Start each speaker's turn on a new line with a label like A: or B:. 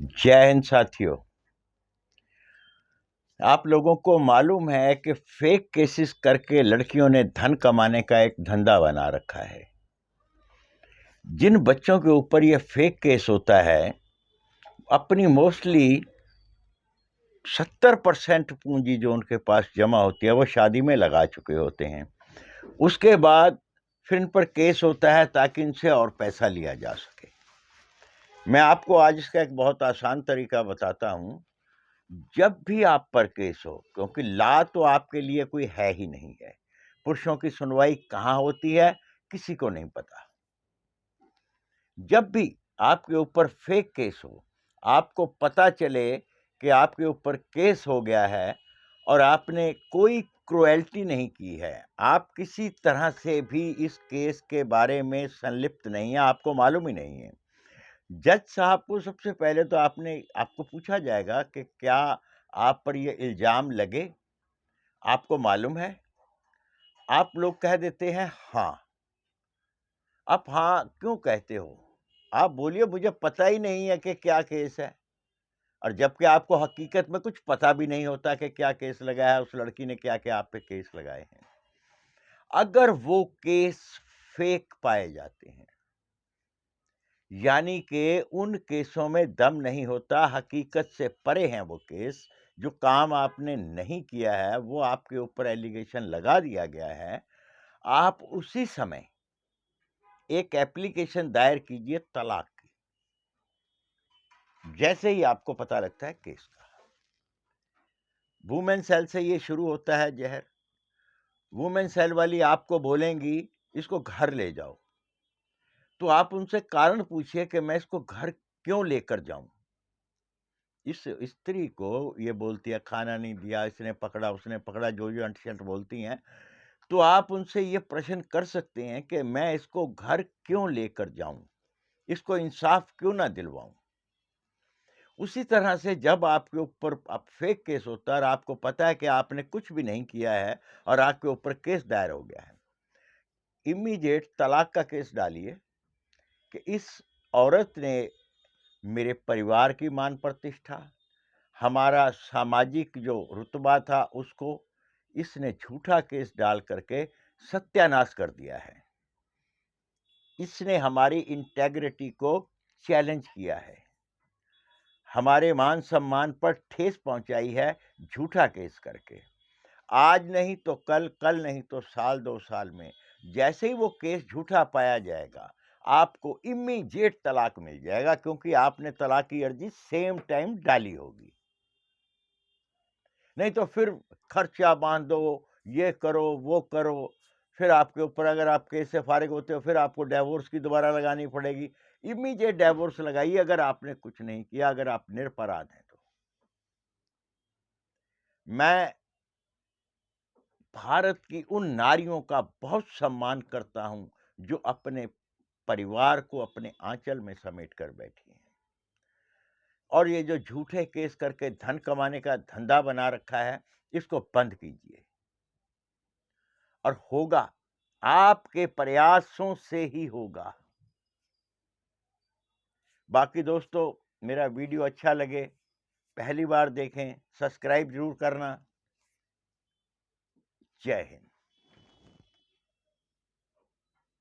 A: जय हिंद साथियों। आप लोगों को मालूम है कि फेक केसेस करके लड़कियों ने धन कमाने का एक धंधा बना रखा है। जिन बच्चों के ऊपर ये फेक केस होता है, अपनी मोस्टली 70% पूंजी जो उनके पास जमा होती है वो शादी में लगा चुके होते हैं। उसके बाद फिर इन पर केस होता है ताकि इनसे और पैसा लिया जा सके। मैं आपको आज इसका एक बहुत आसान तरीका बताता हूँ। जब भी आप पर केस हो, क्योंकि ला तो आपके लिए कोई है ही नहीं है, पुरुषों की सुनवाई कहाँ होती है किसी को नहीं पता। जब भी आपके ऊपर फेक केस हो, आपको पता चले कि आपके ऊपर केस हो गया है और आपने कोई क्रुएल्टी नहीं की है, आप किसी तरह से भी इस केस के बारे में संलिप्त नहीं है, आपको मालूम ही नहीं है, जज साहब को सबसे पहले तो आपको पूछा जाएगा कि क्या आप पर ये इल्जाम लगे, आपको मालूम है? आप लोग कह देते हैं हाँ। आप हाँ क्यों कहते हो? आप बोलिए मुझे पता ही नहीं है कि क्या केस है। और जबकि आपको हकीकत में कुछ पता भी नहीं होता कि क्या केस लगाया है, उस लड़की ने क्या-क्या आप पे केस लगाए हैं। अगर वो केस फेक पाए जाते हैं, यानी कि उन केसों में दम नहीं होता, हकीकत से परे हैं वो केस, जो काम आपने नहीं किया है, वो आपके ऊपर एलिगेशन लगा दिया गया है, आप उसी समय एक एप्लीकेशन दायर कीजिए तलाक की। जैसे ही आपको पता लगता है केस का, वुमेन सेल से ये शुरू होता है जहर। वुमेन सेल वाली आपको बोलेंगी इसको घर ले जाओ, तो आप उनसे कारण पूछिए कि मैं इसको घर क्यों लेकर जाऊं। इस स्त्री को ये बोलती है खाना नहीं दिया, इसने पकड़ा, उसने पकड़ा, जो अंट-शंट बोलती हैं, तो आप उनसे ये प्रश्न कर सकते हैं कि मैं इसको घर क्यों लेकर जाऊं, इसको इंसाफ क्यों ना दिलवाऊं। उसी तरह से जब आपके ऊपर फेक केस होता है और आपको पता है कि आपने कुछ भी नहीं किया है और आपके ऊपर केस दायर हो गया है, इमीडिएट तलाक का केस डालिए कि इस औरत ने मेरे परिवार की मान प्रतिष्ठा, हमारा सामाजिक जो रुतबा था उसको इसने झूठा केस डाल करके सत्यानाश कर दिया है। इसने हमारी इंटेग्रिटी को चैलेंज किया है, हमारे मान सम्मान पर ठेस पहुंचाई है झूठा केस करके। आज नहीं तो कल, कल नहीं तो साल 2 साल में जैसे ही वो केस झूठा पाया जाएगा, आपको इमीडिएट तलाक मिल जाएगा, क्योंकि आपने तलाक की अर्जी सेम टाइम डाली होगी। नहीं तो फिर खर्चा बांध दो, ये करो, वो करो, फिर आपके ऊपर अगर आप केस से फारिग होते हो फिर आपको डिवोर्स की दोबारा लगानी पड़ेगी। इमीडिएट डिवोर्स लगाइए अगर आपने कुछ नहीं किया, अगर आप निरपराध हैं तो। मैं भारत की उन नारियों का बहुत सम्मान करता हूं जो अपने परिवार को अपने आंचल में समेट कर बैठी हैं, और ये जो झूठे केस करके धन कमाने का धंधा बना रखा है, इसको बंद कीजिए। और होगा, आपके प्रयासों से ही होगा। बाकी दोस्तों, मेरा वीडियो अच्छा लगे, पहली बार देखें, सब्सक्राइब जरूर करना। जय हिंद।